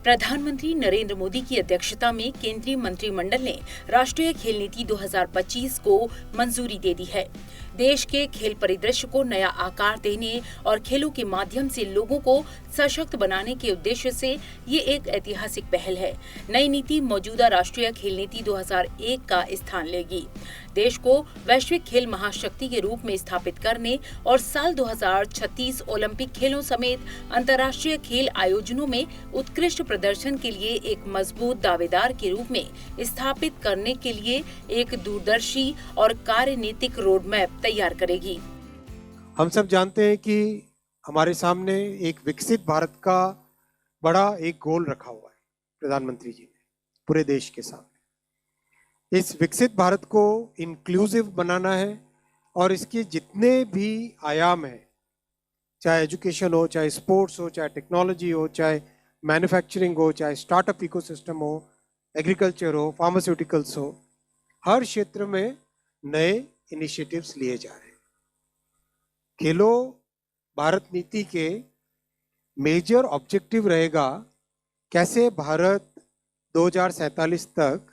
प्रधानमंत्री नरेंद्र मोदी की अध्यक्षता में केंद्रीय मंत्रिमंडल ने राष्ट्रीय खेल नीति 2025 को मंजूरी दे दी है। देश के खेल परिदृश्य को नया आकार देने और खेलों के माध्यम से लोगों को सशक्त बनाने के उद्देश्य से ये एक ऐतिहासिक पहल है। नई नीति मौजूदा राष्ट्रीय खेल नीति 2001 का स्थान लेगी। देश को वैश्विक खेल महाशक्ति के रूप में स्थापित करने और साल 2036 ओलंपिक खेलों समेत अंतर्राष्ट्रीय खेल आयोजनों में उत्कृष्ट प्रदर्शन के लिए एक मजबूत दावेदार के रूप में स्थापित करने के लिए एक दूरदर्शी और कार्यनीतिक रोडमैप तैयार करेगी। हम सब जानते हैं कि हमारे सामने एक विकसित भारत का बड़ा एक गोल रखा हुआ है प्रधानमंत्री जी ने पूरे देश के सामने। इस विकसित भारत को इंक्लूसिव बनाना है और इसके जितने भी आयाम हैं, चाहे एजुकेशन हो, चाहे स्पोर्ट्स हो, चाहे टेक्नोलॉजी हो, चाहे मैन्युफैक्चरिंग हो, चाहे स्टार्टअप इकोसिस्टम हो, एग्रीकल्चर हो, फार्मास्यूटिकल्स हो, हर क्षेत्र में नए इनिशिएटिव्स लिए जा रहे हैं। खेलो भारत नीति के मेजर ऑब्जेक्टिव रहेगा कैसे भारत 2047 तक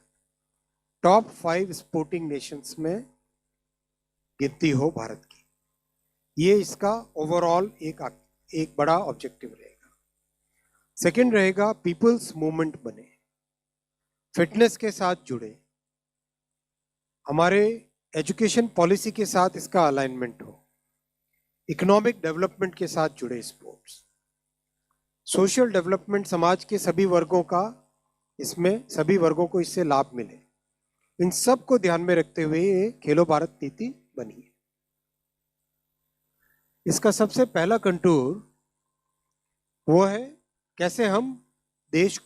टॉप 5 स्पोर्टिंग नेशंस में गिनती हो भारत की। ये इसका ओवरऑल एक बड़ा ऑब्जेक्टिव रहेगा। सेकंड रहेगा पीपल्स मूवमेंट बने, फिटनेस के साथ जुड़े, हमारे एजुकेशन पॉलिसी के साथ इसका अलाइनमेंट हो, इकोनॉमिक डेवलपमेंट के साथ जुड़े स्पोर्ट्स, सोशल डेवलपमेंट, समाज के सभी वर्गों को इससे लाभ मिले। इन सब को ध्यान में रखते हुए ये खेलो भारत नीति बनी है। इसका सबसे पहला कंटूर वो है कैसे हम देश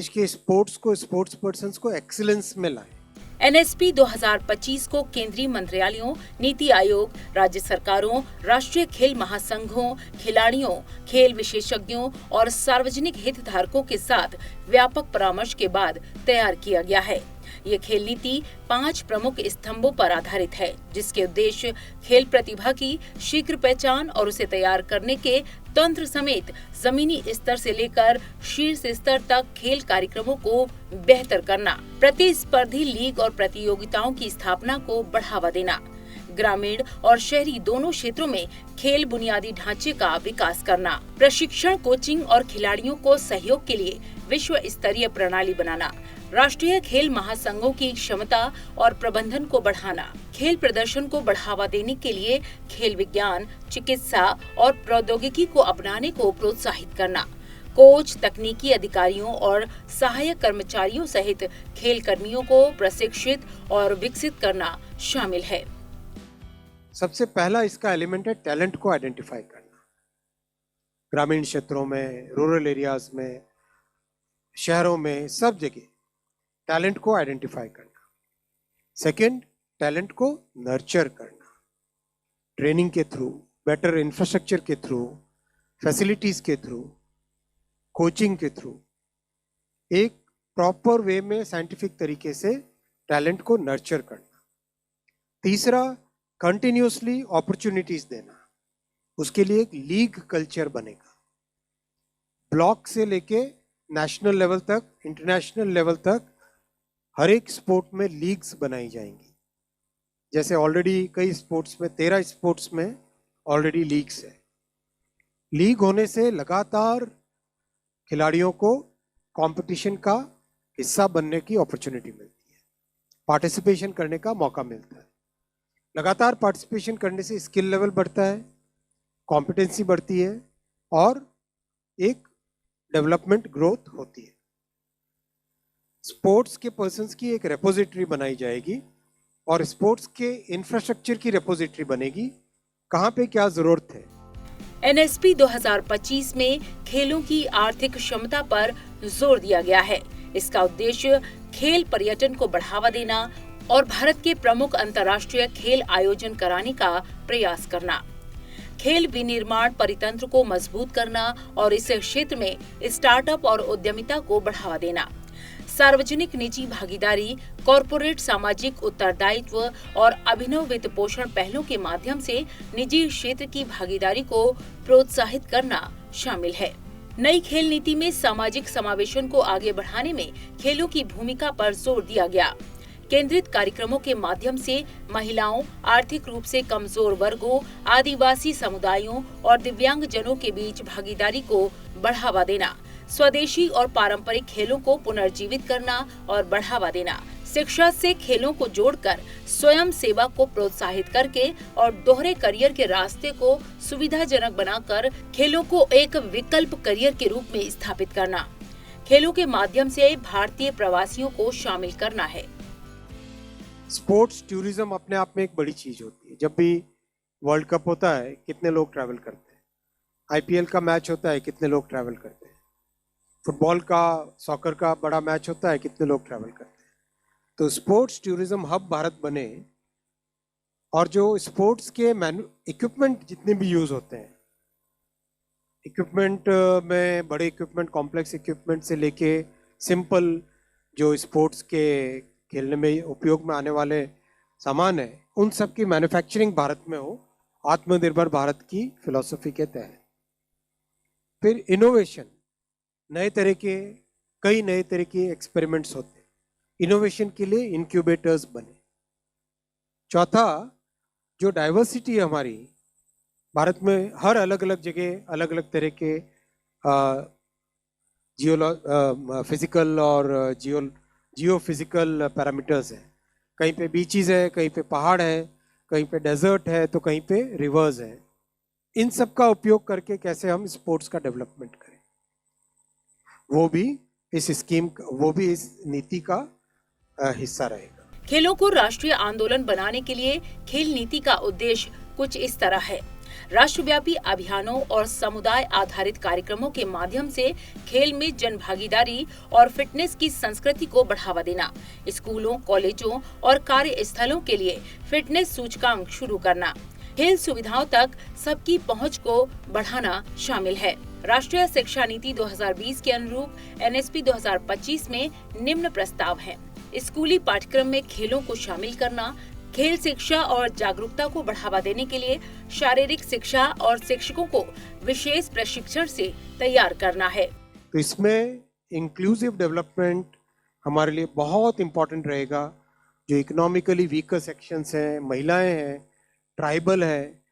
के स्पोर्ट्स पर्सन्स को एक्सीलेंस में लाएं। एनएसपी 2025 को केंद्रीय मंत्रालयों, नीति आयोग, राज्य सरकारों, राष्ट्रीय खेल महासंघों, खिलाड़ियों, खेल विशेषज्ञों और सार्वजनिक हितधारकों के साथ व्यापक परामर्श के बाद तैयार किया गया है। ये खेल नीति 5 प्रमुख स्तंभों पर आधारित है, जिसके उद्देश्य खेल प्रतिभा की शीघ्र पहचान और उसे तैयार करने के तंत्र समेत जमीनी स्तर से लेकर शीर्ष स्तर तक खेल कार्यक्रमों को बेहतर करना, प्रतिस्पर्धी लीग और प्रतियोगिताओं की स्थापना को बढ़ावा देना, ग्रामीण और शहरी दोनों क्षेत्रों में खेल बुनियादी ढांचे का विकास करना, प्रशिक्षण, कोचिंग और खिलाड़ियों को सहयोग के लिए विश्व स्तरीय प्रणाली बनाना, राष्ट्रीय खेल महासंघों की क्षमता और प्रबंधन को बढ़ाना, खेल प्रदर्शन को बढ़ावा देने के लिए खेल विज्ञान, चिकित्सा और प्रौद्योगिकी को अपनाने को प्रोत्साहित करना, कोच, तकनीकी अधिकारियों और सहायक कर्मचारियों सहित खेल कर्मियों को प्रशिक्षित और विकसित करना शामिल है। सबसे पहला इसका एलिमेंट है टैलेंट को आइडेंटिफाई करना। ग्रामीण क्षेत्रों में, रूरल एरियाज में, शहरों में, सब जगह टैलेंट को आइडेंटिफाई करना। सेकंड, टैलेंट को नर्चर करना, ट्रेनिंग के थ्रू, बेटर इंफ्रास्ट्रक्चर के थ्रू, फैसिलिटीज के थ्रू, कोचिंग के थ्रू, एक प्रॉपर वे में साइंटिफिक तरीके से टैलेंट को नर्चर करना। तीसरा, कंटिन्यूसली अपॉर्चुनिटीज देना, उसके लिए एक लीग कल्चर बनेगा। ब्लॉक से लेके नेशनल लेवल तक, इंटरनेशनल लेवल तक हर एक स्पोर्ट में लीग्स बनाई जाएंगी। जैसे ऑलरेडी कई स्पोर्ट्स में 13 स्पोर्ट्स में ऑलरेडी लीग्स है। लीग होने से लगातार खिलाड़ियों को कंपटीशन का हिस्सा बनने की अपॉर्चुनिटी मिलती है, पार्टिसिपेशन करने का मौका मिलता है। लगातार पार्टिसिपेशन करने से स्किल लेवल बढ़ता है, कॉम्पिटेंसी बढ़ती है और एक डेवलपमेंट ग्रोथ होती है। स्पोर्ट्स के पर्सन्स की एक रेपोजिटरी बनाई जाएगी और स्पोर्ट्स के इंफ्रास्ट्रक्चर की रेपोजिटरी बनेगी, कहाँ पे क्या जरूरत है। एनएसपी 2025 में खेलों की आर्थिक क्षमता पर जोर दिया गया है। इसका उद्देश्य खेल पर्यटन को बढ़ावा देना और भारत के प्रमुख अंतर्राष्ट्रीय खेल आयोजन कराने का प्रयास करना, खेल विनिर्माण परितंत्र को मजबूत करना और इस क्षेत्र में स्टार्टअप और उद्यमिता को बढ़ावा देना, सार्वजनिक निजी भागीदारी, कॉरपोरेट सामाजिक उत्तरदायित्व और अभिनव वित्त पोषण पहलों के माध्यम से निजी क्षेत्र की भागीदारी को प्रोत्साहित करना शामिल है। नई खेल नीति में सामाजिक समावेशन को आगे बढ़ाने में खेलों की भूमिका पर जोर दिया गया। केंद्रित कार्यक्रमों के माध्यम से महिलाओं, आर्थिक रूप से कमजोर वर्गों, आदिवासी समुदायों और दिव्यांग जनों के बीच भागीदारी को बढ़ावा देना, स्वदेशी और पारंपरिक खेलों को पुनर्जीवित करना और बढ़ावा देना, शिक्षा से खेलों को जोड़कर स्वयं सेवा को प्रोत्साहित करके और दोहरे करियर के रास्ते को सुविधाजनक बनाकर खेलों को एक विकल्प करियर के रूप में स्थापित करना। खेलों के माध्यम से भारतीय प्रवासियों को शामिल करना है। स्पोर्ट्स टूरिज्म अपने आप में एक बड़ी चीज होती है। जब भी वर्ल्ड कप होता है कितने लोग ट्रैवल करते हैं, आईपीएल का मैच होता है कितने लोग ट्रैवल करते हैं, फुटबॉल का, सॉकर का बड़ा मैच होता है कितने लोग ट्रैवल करते हैं। तो स्पोर्ट्स टूरिज्म हब भारत बने और जो स्पोर्ट्स के इक्विपमेंट जितने भी यूज होते हैं, इक्विपमेंट में बड़े इक्विपमेंट, कॉम्प्लेक्स इक्विपमेंट से लेके सिंपल जो स्पोर्ट्स के खेलने में उपयोग में आने वाले सामान है, उन सब की मैन्युफैक्चरिंग भारत में हो, आत्मनिर्भर भारत की फिलॉसफी के तहत। फिर इनोवेशन, कई नए तरह के एक्सपेरिमेंट्स होते हैं, इनोवेशन के लिए इंक्यूबेटर्स बने। चौथा, जो डाइवर्सिटी है हमारी भारत में, हर अलग अलग जगह अलग अलग तरह के फिजिकल और जियो फिजिकल पैरामीटर्स हैं। कहीं पे बीचेस है, कहीं पे पहाड़ है, कहीं पे डेजर्ट है, तो कहीं पे रिवर्स है। इन सब का उपयोग करके कैसे हम स्पोर्ट्स का डेवलपमेंट करें, वो भी इस नीति का हिस्सा रहेगा। खेलों को राष्ट्रीय आंदोलन बनाने के लिए खेल नीति का उद्देश्य कुछ इस तरह है। राष्ट्रव्यापी अभियानों और समुदाय आधारित कार्यक्रमों के माध्यम से खेल में जन भागीदारी और फिटनेस की संस्कृति को बढ़ावा देना, स्कूलों, कॉलेजों और कार्यस्थलों के लिए फिटनेस सूचकांक शुरू करना, खेल सुविधाओं तक सबकी पहुंच को बढ़ाना शामिल है। राष्ट्रीय शिक्षा नीति 2020 के अनुरूप एनएसपी 2025 में निम्न प्रस्ताव हैं। स्कूली पाठ्यक्रम में खेलों को शामिल करना, खेल शिक्षा और जागरूकता को बढ़ावा देने के लिए शारीरिक शिक्षा और शिक्षकों को विशेष प्रशिक्षण से तैयार करना है। तो इसमें इंक्लूसिव डेवलपमेंट हमारे लिए बहुत इम्पोर्टेंट रहेगा। जो इकोनॉमिकली वीकर सेक्शंस हैं, महिलाएं हैं, ट्राइबल है,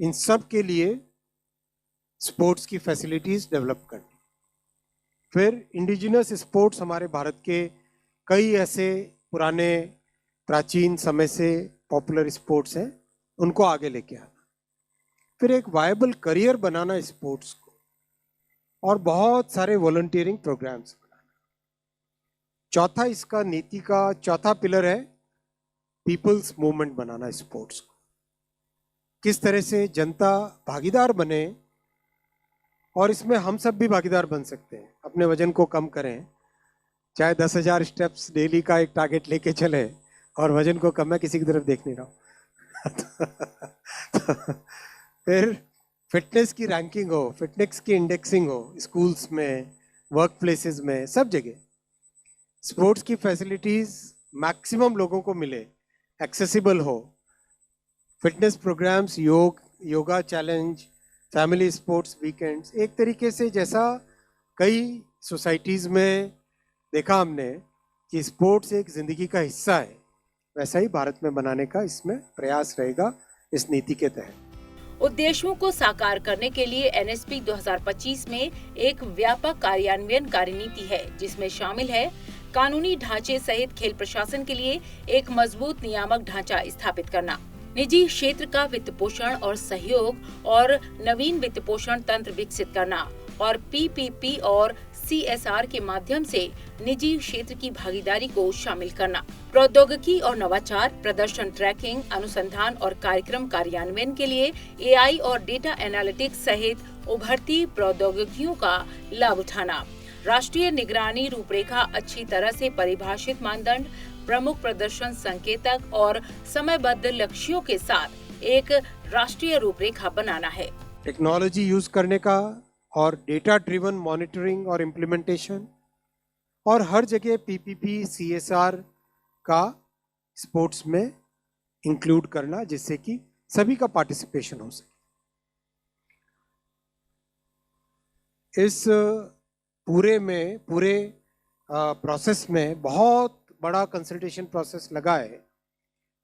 इन सब के लिए स्पोर्ट्स की फैसिलिटीज डेवलप करनी। फिर इंडिजिनस स्पोर्ट्स, हमारे भारत के कई ऐसे पुराने प्राचीन समय से पॉपुलर स्पोर्ट्स हैं, उनको आगे लेके आना। फिर एक वायबल करियर बनाना स्पोर्ट्स को, और बहुत सारे वॉलंटियरिंग प्रोग्राम्स बनाना। चौथा, इसका नीति का चौथा पिलर है पीपल्स मूवमेंट बनाना स्पोर्ट्स को। किस तरह से जनता भागीदार बने, और इसमें हम सब भी भागीदार बन सकते हैं। अपने वजन को कम करें, चाहे 10,000 स्टेप्स डेली का एक टारगेट लेके चले और वजन को कम, मैं किसी की तरफ देख नहीं रहा हूँ। फिर फिटनेस की रैंकिंग हो, फिटनेस की इंडेक्सिंग हो, स्कूल्स में, वर्क प्लेसेस में, सब जगह स्पोर्ट्स की फैसिलिटीज मैक्सिमम लोगों को मिले, एक्सेसिबल हो। Fitness programs, yoga challenge, family sports weekends, एक तरीके से जैसा कई सोसाइटीज़ में देखा हमने कि स्पोर्ट्स एक ज़िंदगी का हिस्सा है, वैसा ही भारत में बनाने का इसमें प्रयास रहेगा इस नीति के तहत। उद्देश्यों को साकार करने के लिए एनएसपी 2025 में एक व्यापक कार्यान्वयन कार्यनीति है, जिसमें शामिल है कानूनी ढांचे सहित खेल प्रशासन के लिए एक मजबूत नियामक ढांचा स्थापित करना, निजी क्षेत्र का वित्त पोषण और सहयोग और नवीन वित्त पोषण तंत्र विकसित करना, और पीपीपी और सीएसआर के माध्यम से निजी क्षेत्र की भागीदारी को शामिल करना, प्रौद्योगिकी और नवाचार, प्रदर्शन ट्रैकिंग, अनुसंधान और कार्यक्रम कार्यान्वयन के लिए एआई और डेटा एनालिटिक्स सहित उभरती प्रौद्योगिकियों का लाभ उठाना, राष्ट्रीय निगरानी रूपरेखा, अच्छी तरह से परिभाषित मानदंड, प्रमुख प्रदर्शन संकेतक और समयबद्ध लक्ष्यों के साथ एक राष्ट्रीय रूपरेखा बनाना है। टेक्नोलॉजी यूज करने का और डेटा ड्रिवन मॉनिटरिंग और इम्प्लीमेंटेशन, और हर जगह पीपीपी सीएसआर का स्पोर्ट्स में इंक्लूड करना, जिससे कि सभी का पार्टिसिपेशन हो सके। इस पूरे प्रोसेस में बहुत बड़ा कंसल्टेशन प्रोसेस लगा है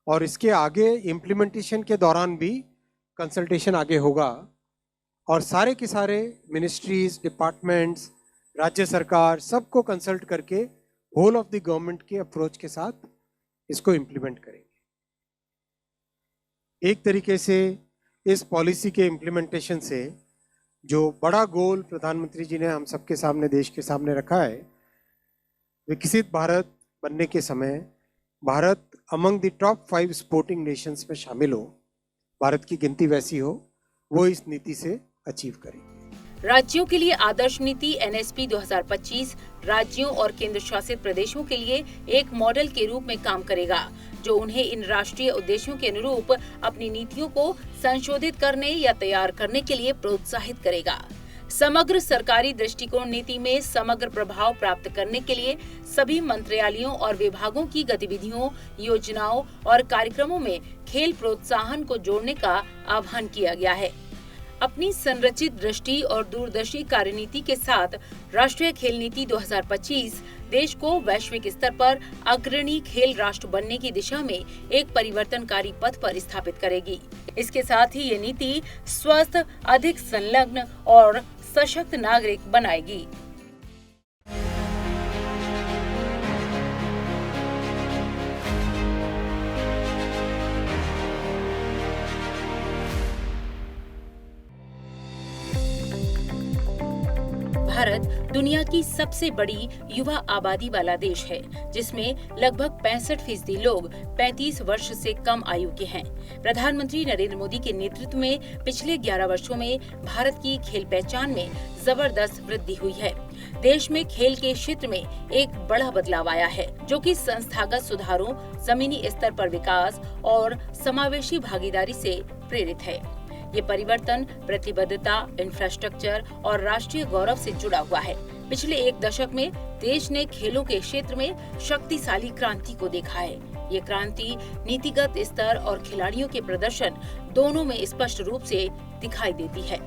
और इसके आगे इम्प्लीमेंटेशन के दौरान भी कंसल्टेशन आगे होगा और सारे के सारे मिनिस्ट्रीज, डिपार्टमेंट्स, राज्य सरकार सबको कंसल्ट करके होल ऑफ द गवर्नमेंट के अप्रोच के साथ इसको इम्प्लीमेंट करेंगे। एक तरीके से इस पॉलिसी के इम्प्लीमेंटेशन से जो बड़ा गोल प्रधानमंत्री जी ने हम सबके सामने, देश के सामने रखा है, विकसित भारत बनने के समय Bharat among the top 5 sporting Nations में शामिल हो, भारत की गिनती वैसी हो, वो इस नीति से अचीव करेंगे। राज्यों के लिए आदर्श नीति NSP 2025 राज्यों और केंद्र शासित प्रदेशों के लिए एक मॉडल के रूप में काम करेगा, जो उन्हें इन राष्ट्रीय उद्देश्यों के अनुरूप अपनी नीतियों को संशोधित करने या तैयार करने के लिए प्रोत्साहित करेगा। समग्र सरकारी दृष्टिकोण नीति में समग्र प्रभाव प्राप्त करने के लिए सभी मंत्रालयों और विभागों की गतिविधियों, योजनाओं और कार्यक्रमों में खेल प्रोत्साहन को जोड़ने का आह्वान किया गया है। अपनी संरचित दृष्टि और दूरदर्शी कार्यनीति के साथ राष्ट्रीय खेल नीति 2025 देश को वैश्विक स्तर पर अग्रणी खेल राष्ट्र बनने की दिशा में एक परिवर्तनकारी पथ पर स्थापित करेगी। इसके साथ ही ये नीति स्वस्थ, अधिक संलग्न और सशक्त नागरिक बनाएगी। भारत दुनिया की सबसे बड़ी युवा आबादी वाला देश है, जिसमें लगभग 65% लोग 35 वर्ष से कम आयु के हैं। प्रधानमंत्री नरेंद्र मोदी के नेतृत्व में पिछले 11 वर्षों में भारत की खेल पहचान में जबरदस्त वृद्धि हुई है। देश में खेल के क्षेत्र में एक बड़ा बदलाव आया है, जो कि संस्थागत सुधारों, जमीनी स्तर पर विकास और समावेशी भागीदारी से प्रेरित है। ये परिवर्तन प्रतिबद्धता, इंफ्रास्ट्रक्चर और राष्ट्रीय गौरव से जुड़ा हुआ है। पिछले एक दशक में देश ने खेलों के क्षेत्र में शक्तिशाली क्रांति को देखा है। ये क्रांति नीतिगत स्तर और खिलाड़ियों के प्रदर्शन दोनों में स्पष्ट रूप से दिखाई देती है।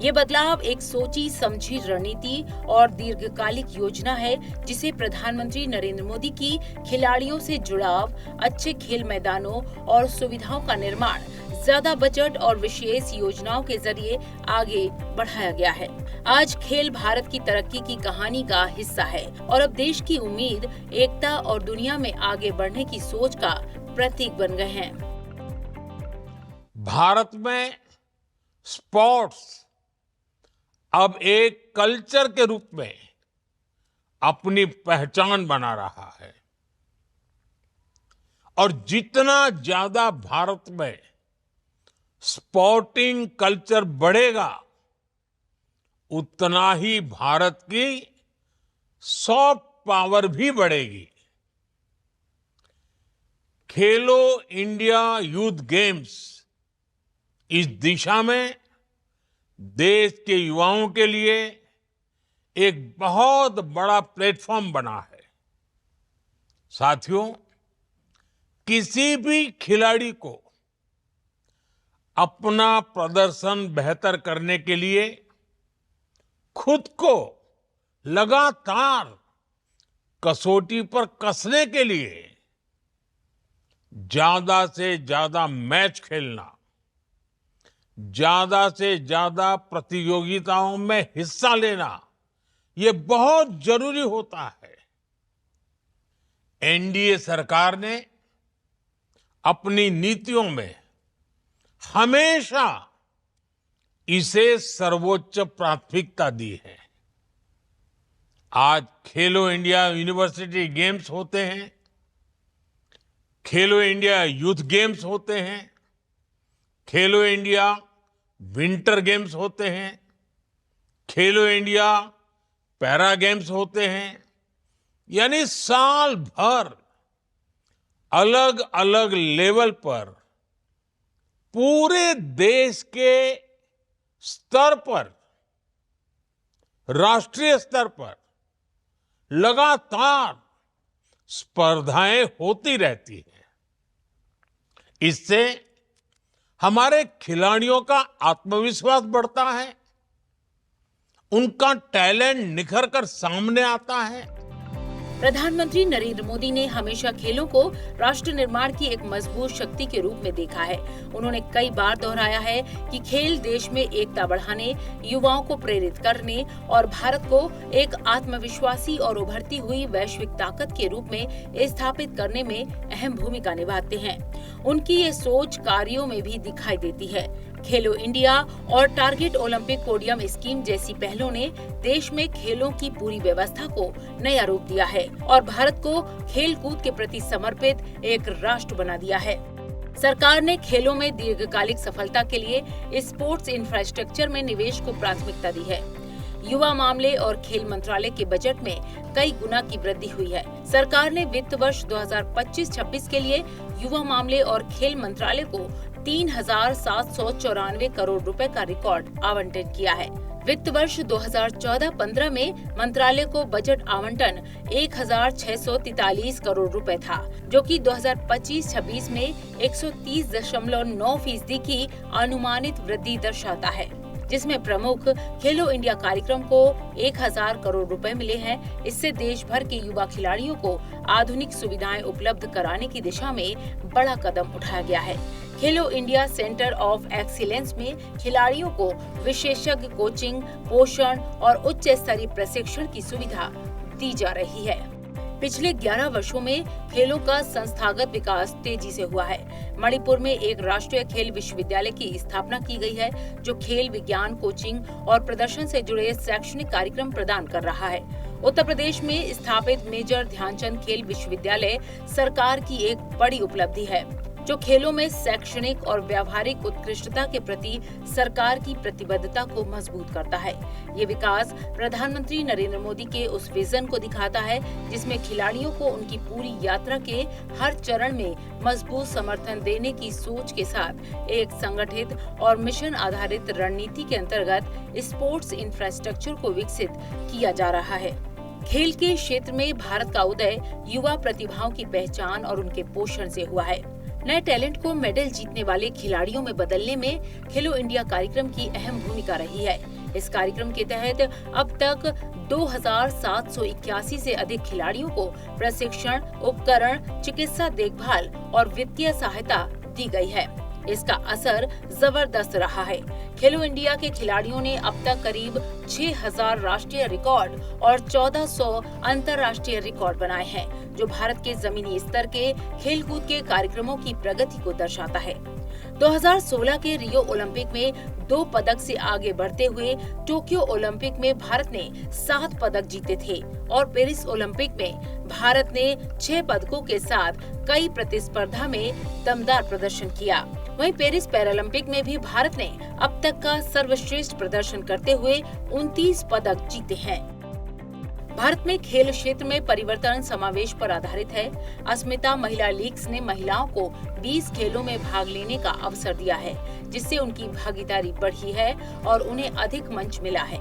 ये बदलाव एक सोची समझी रणनीति और दीर्घकालिक योजना है, जिसे प्रधानमंत्री नरेंद्र मोदी की खिलाड़ियों से जुड़ाव, अच्छे खेल मैदानों और सुविधाओं का निर्माण, ज्यादा बजट और विशेष योजनाओं के जरिए आगे बढ़ाया गया है। आज खेल भारत की तरक्की की कहानी का हिस्सा है और अब देश की उम्मीद, एकता और दुनिया में आगे बढ़ने की सोच का प्रतीक बन गए हैं। भारत में स्पोर्ट्स अब एक कल्चर के रूप में अपनी पहचान बना रहा है और जितना ज्यादा भारत में स्पोर्टिंग कल्चर बढ़ेगा, उतना ही भारत की सॉफ्ट पावर भी बढ़ेगी। खेलो इंडिया यूथ गेम्स इस दिशा में देश के युवाओं के लिए एक बहुत बड़ा प्लेटफॉर्म बना है। साथियों, किसी भी खिलाड़ी को अपना प्रदर्शन बेहतर करने के लिए खुद को लगातार कसौटी पर कसने के लिए ज्यादा से ज्यादा मैच खेलना, ज्यादा से ज्यादा प्रतियोगिताओं में हिस्सा लेना, ये बहुत जरूरी होता है। एनडीए सरकार ने अपनी नीतियों में हमेशा इसे सर्वोच्च प्राथमिकता दी है। आज खेलो इंडिया यूनिवर्सिटी गेम्स होते हैं, खेलो इंडिया यूथ गेम्स होते हैं, खेलो इंडिया विंटर गेम्स होते हैं, खेलो इंडिया पैरा गेम्स होते हैं, यानी साल भर अलग अलग लेवल पर पूरे देश के स्तर पर, राष्ट्रीय स्तर पर लगातार स्पर्धाएं होती रहती हैं। इससे हमारे खिलाड़ियों का आत्मविश्वास बढ़ता है उनका टैलेंट निखर कर सामने आता है। प्रधानमंत्री नरेंद्र मोदी ने हमेशा खेलों को राष्ट्र निर्माण की एक मजबूत शक्ति के रूप में देखा है। उन्होंने कई बार दोहराया है कि खेल देश में एकता बढ़ाने, युवाओं को प्रेरित करने और भारत को एक आत्मविश्वासी और उभरती हुई वैश्विक ताकत के रूप में स्थापित करने में अहम भूमिका निभाते हैं। उनकी ये सोच कार्यों में भी दिखाई देती है। खेलो इंडिया और टारगेट ओलंपिक पोडियम स्कीम जैसी पहलों ने देश में खेलों की पूरी व्यवस्था को नया रूप दिया है और भारत को खेल कूद के प्रति समर्पित एक राष्ट्र बना दिया है। सरकार ने खेलों में दीर्घकालिक सफलता के लिए स्पोर्ट्स इंफ्रास्ट्रक्चर में निवेश को प्राथमिकता दी है। युवा मामले और खेल मंत्रालय के बजट में कई गुना की वृद्धि हुई है। सरकार ने वित्त वर्ष 2025-26 के लिए युवा मामले और खेल मंत्रालय को 3,794 करोड़ रुपए का रिकॉर्ड आवंटन किया है। वित्त वर्ष 2014-15 में मंत्रालय को बजट आवंटन 1,643 करोड़ रुपए था, जो कि 2025-26 में 130.9% की अनुमानित वृद्धि दर्शाता है, जिसमें प्रमुख खेलो इंडिया कार्यक्रम को 1,000 करोड़ रुपए मिले हैं। इससे देश भर के युवा खिलाड़ियों को आधुनिक सुविधाएं उपलब्ध कराने की दिशा में बड़ा कदम उठाया गया है। खेलो इंडिया सेंटर ऑफ एक्सीलेंस में खिलाड़ियों को विशेषज्ञ कोचिंग, पोषण और उच्च स्तरीय प्रशिक्षण की सुविधा दी जा रही है। पिछले 11 वर्षों में खेलों का संस्थागत विकास तेजी से हुआ है। मणिपुर में एक राष्ट्रीय खेल विश्वविद्यालय की स्थापना की गई है, जो खेल विज्ञान, कोचिंग और प्रदर्शन से जुड़े शैक्षणिक कार्यक्रम प्रदान कर रहा है। उत्तर प्रदेश में स्थापित मेजर ध्यानचंद खेल विश्वविद्यालय सरकार की एक बड़ी उपलब्धि है, जो खेलों में शैक्षणिक और व्यावहारिक उत्कृष्टता के प्रति सरकार की प्रतिबद्धता को मजबूत करता है। ये विकास प्रधानमंत्री नरेंद्र मोदी के उस विजन को दिखाता है, जिसमें खिलाड़ियों को उनकी पूरी यात्रा के हर चरण में मजबूत समर्थन देने की सोच के साथ एक संगठित और मिशन आधारित रणनीति के अंतर्गत स्पोर्ट्स इंफ्रास्ट्रक्चर को विकसित किया जा रहा है। खेल के क्षेत्र में भारत का उदय युवा प्रतिभाओं की पहचान और उनके पोषण से हुआ है। नए टैलेंट को मेडल जीतने वाले खिलाड़ियों में बदलने में खेलो इंडिया कार्यक्रम की अहम भूमिका रही है। इस कार्यक्रम के तहत अब तक 2,781 से अधिक खिलाड़ियों को प्रशिक्षण, उपकरण, चिकित्सा देखभाल और वित्तीय सहायता दी गई है। इसका असर जबरदस्त रहा है। खेलो इंडिया के खिलाड़ियों ने अब तक करीब 6,000 राष्ट्रीय रिकॉर्ड और 1,400 अंतर्राष्ट्रीय रिकॉर्ड बनाए हैं, जो भारत के जमीनी स्तर के खेलकूद के कार्यक्रमों की प्रगति को दर्शाता है। 2016 के रियो ओलंपिक में 2 पदक से आगे बढ़ते हुए टोक्यो ओलंपिक में भारत ने 7 पदक जीते थे और पेरिस ओलंपिक में भारत ने 6 पदकों के साथ कई प्रतिस्पर्धा में दमदार प्रदर्शन किया। वहीं पेरिस पैरालंपिक में भी भारत ने अब तक का सर्वश्रेष्ठ प्रदर्शन करते हुए 29 पदक जीते हैं। भारत में खेल क्षेत्र में परिवर्तन समावेश पर आधारित है। अस्मिता महिला लीग्स ने महिलाओं को 20 खेलों में भाग लेने का अवसर दिया है, जिससे उनकी भागीदारी बढ़ी है और उन्हें अधिक मंच मिला है।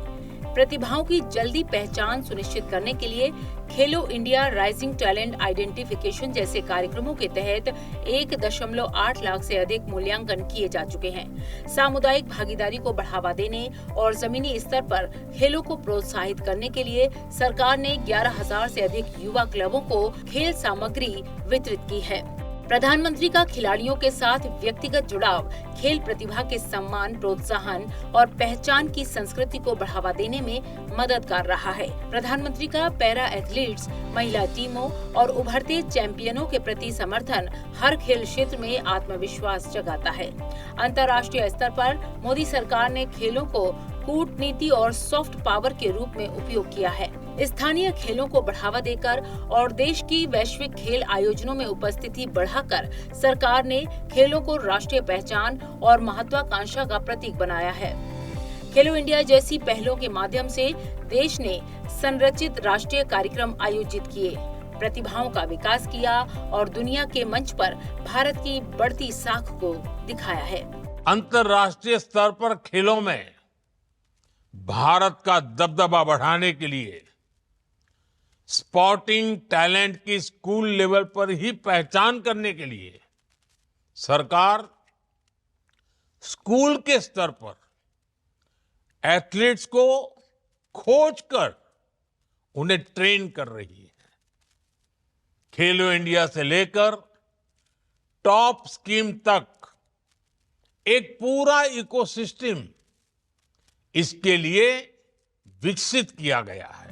प्रतिभाओं की जल्दी पहचान सुनिश्चित करने के लिए खेलो इंडिया राइजिंग टैलेंट आइडेंटिफिकेशन जैसे कार्यक्रमों के तहत 1.8 लाख से अधिक मूल्यांकन किए जा चुके हैं। सामुदायिक भागीदारी को बढ़ावा देने और जमीनी स्तर पर खेलों को प्रोत्साहित करने के लिए सरकार ने 11,000 से अधिक युवा क्लबों को खेल सामग्री वितरित की है। प्रधानमंत्री का खिलाड़ियों के साथ व्यक्तिगत जुड़ाव खेल प्रतिभा के सम्मान, प्रोत्साहन और पहचान की संस्कृति को बढ़ावा देने में मददगार रहा है। प्रधानमंत्री का पैरा एथलीट्स, महिला टीमों और उभरते चैंपियनों के प्रति समर्थन हर खेल क्षेत्र में आत्मविश्वास जगाता है। अंतर्राष्ट्रीय स्तर पर मोदी सरकार ने खेलों को कूटनीति और सॉफ्ट पावर के रूप में उपयोग किया है। स्थानीय खेलों को बढ़ावा देकर और देश की वैश्विक खेल आयोजनों में उपस्थिति बढ़ाकर सरकार ने खेलों को राष्ट्रीय पहचान और महत्वाकांक्षा का प्रतीक बनाया है। खेलो इंडिया जैसी पहलों के माध्यम से देश ने संरचित राष्ट्रीय कार्यक्रम आयोजित किए, प्रतिभाओं का विकास किया और दुनिया के मंच पर भारत की बढ़ती साख को दिखाया है। अंतर्राष्ट्रीय स्तर पर खेलों में भारत का दबदबा बढ़ाने के लिए स्पोर्टिंग टैलेंट की स्कूल लेवल पर ही पहचान करने के लिए सरकार स्कूल के स्तर पर एथलीट्स को खोजकर उन्हें ट्रेन कर रही है। खेलो इंडिया से लेकर टॉप स्कीम तक एक पूरा इकोसिस्टम इसके लिए विकसित किया गया है।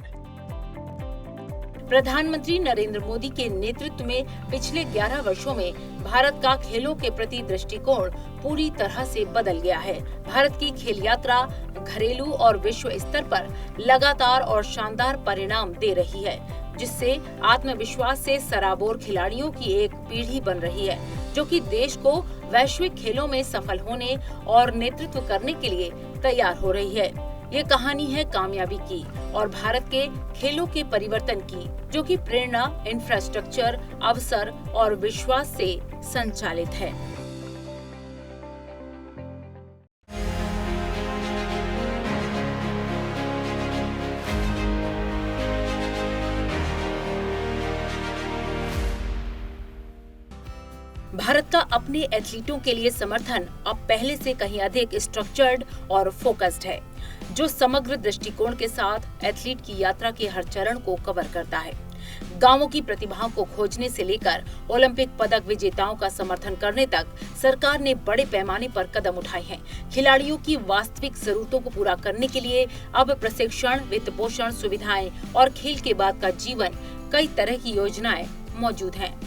प्रधानमंत्री नरेंद्र मोदी के नेतृत्व में पिछले 11 वर्षों में भारत का खेलों के प्रति दृष्टिकोण पूरी तरह से बदल गया है। भारत की खेल यात्रा घरेलू और विश्व स्तर पर लगातार और शानदार परिणाम दे रही है, जिससे आत्मविश्वास से सराबोर खिलाड़ियों की एक पीढ़ी बन रही है, जो कि देश को वैश्विक खेलों में सफल होने और नेतृत्व करने के लिए तैयार हो रही है। ये कहानी है कामयाबी की और भारत के खेलों के परिवर्तन की, जो कि प्रेरणा, इंफ्रास्ट्रक्चर, अवसर और विश्वास से संचालित है। भारत का अपने एथलीटों के लिए समर्थन अब पहले से कहीं अधिक स्ट्रक्चर्ड और फोकस्ड है, जो समग्र दृष्टिकोण के साथ एथलीट की यात्रा के हर चरण को कवर करता है। गांवों की प्रतिभाओं को खोजने से लेकर ओलंपिक पदक विजेताओं का समर्थन करने तक सरकार ने बड़े पैमाने पर कदम उठाए हैं। खिलाड़ियों की वास्तविक जरूरतों को पूरा करने के लिए अब प्रशिक्षण, वित्त पोषण सुविधाएं और खेल के बाद का जीवन, कई तरह की योजनाएं मौजूद हैं।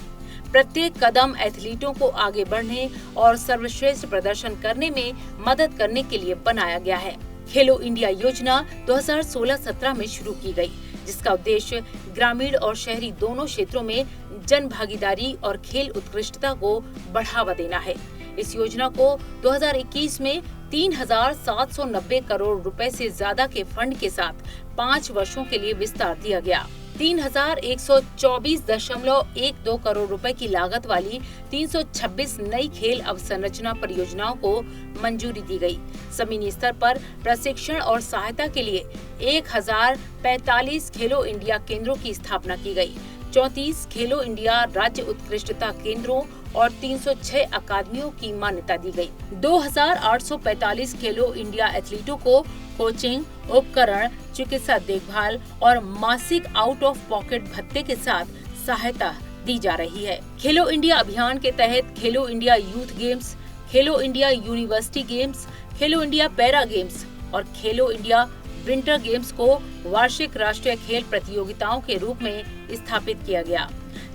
प्रत्येक कदम एथलीटों को आगे बढ़ने और सर्वश्रेष्ठ प्रदर्शन करने में मदद करने के लिए बनाया गया है। खेलो इंडिया योजना 2016-17 में शुरू की गई, जिसका उद्देश्य ग्रामीण और शहरी दोनों क्षेत्रों में जन भागीदारी और खेल उत्कृष्टता को बढ़ावा देना है। इस योजना को 2021 में 3,790 करोड़ रुपए से ज्यादा के फंड के साथ 5 वर्षों के लिए विस्तार दिया गया। 3,124.12 करोड़ रुपए की लागत वाली 326 नई खेल अवसंरचना परियोजनाओं को मंजूरी दी गई। जमीनी स्तर पर प्रशिक्षण और सहायता के लिए 1,045 खेलो इंडिया केंद्रों की स्थापना की गई। 34 खेलो इंडिया राज्य उत्कृष्टता केंद्रों और 306 अकादमियों की मान्यता दी गई। 2,845 खेलो इंडिया एथलीटों को कोचिंग, उपकरण, चिकित्सा देखभाल और मासिक आउट ऑफ पॉकेट भत्ते के साथ सहायता दी जा रही है। खेलो इंडिया अभियान के तहत खेलो इंडिया यूथ गेम्स, खेलो इंडिया यूनिवर्सिटी गेम्स, खेलो इंडिया पैरा गेम्स और खेलो इंडिया विंटर गेम्स को वार्षिक राष्ट्रीय खेल प्रतियोगिताओं के रूप में स्थापित किया गया,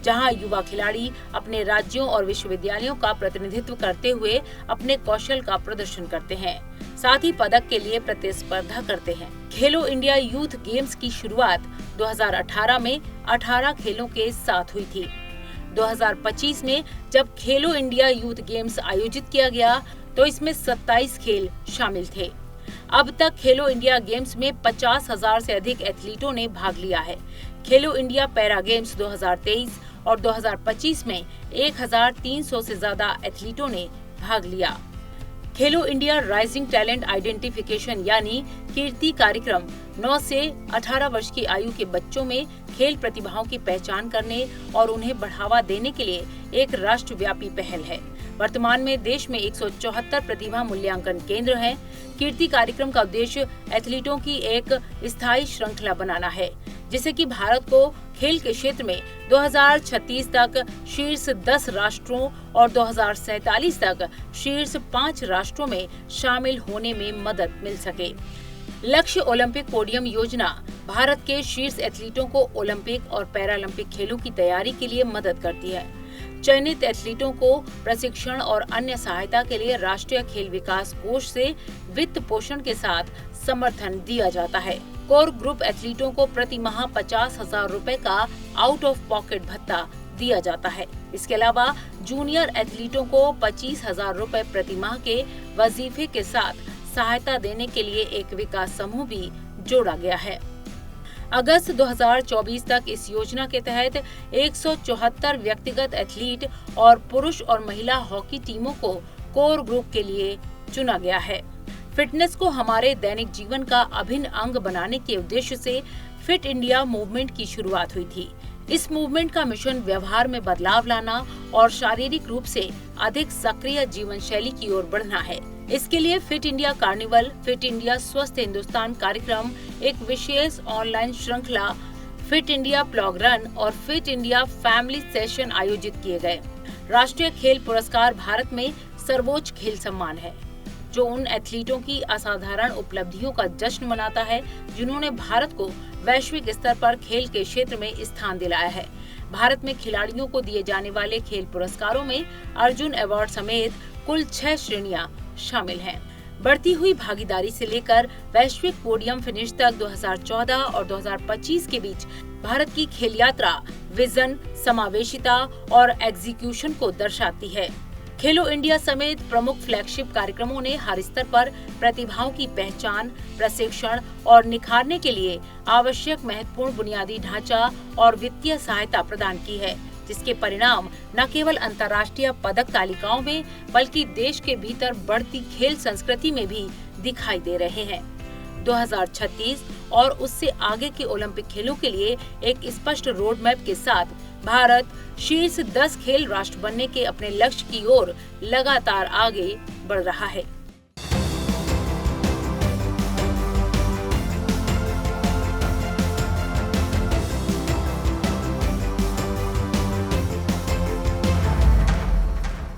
जहां युवा खिलाड़ी अपने राज्यों और विश्वविद्यालयों का प्रतिनिधित्व करते हुए अपने कौशल का प्रदर्शन करते हैं, साथ ही पदक के लिए प्रतिस्पर्धा करते हैं। खेलो इंडिया यूथ गेम्स की शुरुआत 2018 में 18 खेलों के साथ हुई थी। 2025 में जब खेलो इंडिया यूथ गेम्स आयोजित किया गया तो इसमें 27 खेल शामिल थे। अब तक खेलो इंडिया गेम्स में 50,000 से अधिक एथलीटों ने भाग लिया है। खेलो इंडिया पैरा गेम्स 2023 और 2025 में 1,300 से ज्यादा एथलीटों ने भाग लिया। खेलो इंडिया राइजिंग टैलेंट आइडेंटिफिकेशन यानी कीर्ति कार्यक्रम 9 से 18 वर्ष की आयु के बच्चों में खेल प्रतिभाओं की पहचान करने और उन्हें बढ़ावा देने के लिए एक राष्ट्रव्यापी पहल है। वर्तमान में देश में 174 प्रतिभा मूल्यांकन केंद्र हैं। कीर्ति कार्यक्रम का उद्देश्य एथलीटों की एक स्थायी श्रृंखला बनाना है, जिससे कि भारत को खेल के क्षेत्र में 2036 तक शीर्ष 10 राष्ट्रों और 2047 तक शीर्ष 5 राष्ट्रों में शामिल होने में मदद मिल सके। लक्ष्य ओलंपिक पोडियम योजना भारत के शीर्ष एथलीटों को ओलंपिक और पैरालंपिक खेलों की तैयारी के लिए मदद करती है। चयनित एथलीटों को प्रशिक्षण और अन्य सहायता के लिए राष्ट्रीय खेल विकास कोष से वित्त पोषण के साथ समर्थन दिया जाता है। कोर ग्रुप एथलीटों को प्रति माह 50,000 रुपए का आउट ऑफ पॉकेट भत्ता दिया जाता है। इसके अलावा जूनियर एथलीटों को 25,000 रुपए प्रति माह के वजीफे के साथ सहायता देने के लिए एक विकास समूह भी जोड़ा गया है। अगस्त 2024 तक इस योजना के तहत 174 व्यक्तिगत एथलीट और पुरुष और महिला हॉकी टीमों को कोर ग्रुप के लिए चुना गया है। फिटनेस को हमारे दैनिक जीवन का अभिन्न अंग बनाने के उद्देश्य से फिट इंडिया मूवमेंट की शुरुआत हुई थी। इस मूवमेंट का मिशन व्यवहार में बदलाव लाना और शारीरिक रूप से अधिक सक्रिय जीवन शैली की ओर बढ़ना है। इसके लिए fit India carnival, fit India स्वस्थ हिंदुस्तान कार्यक्रम, एक विशेष ऑनलाइन श्रृंखला फिट इंडिया प्लॉग रन और फिट इंडिया फैमिली सेशन आयोजित किए गए। राष्ट्रीय खेल पुरस्कार भारत में सर्वोच्च खेल सम्मान है, जो उन एथलीटों की असाधारण उपलब्धियों का जश्न मनाता है जिन्होंने भारत को वैश्विक स्तर पर खेल के क्षेत्र में स्थान दिलाया है। भारत में खिलाड़ियों को दिए जाने वाले खेल पुरस्कारों में अर्जुन अवार्ड समेत कुल 6 श्रेणियां शामिल हैं। बढ़ती हुई भागीदारी से लेकर वैश्विक पोडियम फिनिश तक 2014 और 2025 के बीच भारत की खेल यात्रा विजन, समावेशिता और एग्जीक्यूशन को दर्शाती है। खेलो इंडिया समेत प्रमुख फ्लैगशिप कार्यक्रमों ने हर स्तर पर प्रतिभाओं की पहचान, प्रशिक्षण और निखारने के लिए आवश्यक महत्वपूर्ण बुनियादी ढांचा और वित्तीय सहायता प्रदान की है, जिसके परिणाम न केवल अंतर्राष्ट्रीय पदक तालिकाओं में बल्कि देश के भीतर बढ़ती खेल संस्कृति में भी दिखाई दे रहे हैं। 2036 और उससे आगे के ओलंपिक खेलों के लिए एक स्पष्ट रोड मैप के साथ भारत शीर्ष 10 खेल राष्ट्र बनने के अपने लक्ष्य की ओर लगातार आगे बढ़ रहा है।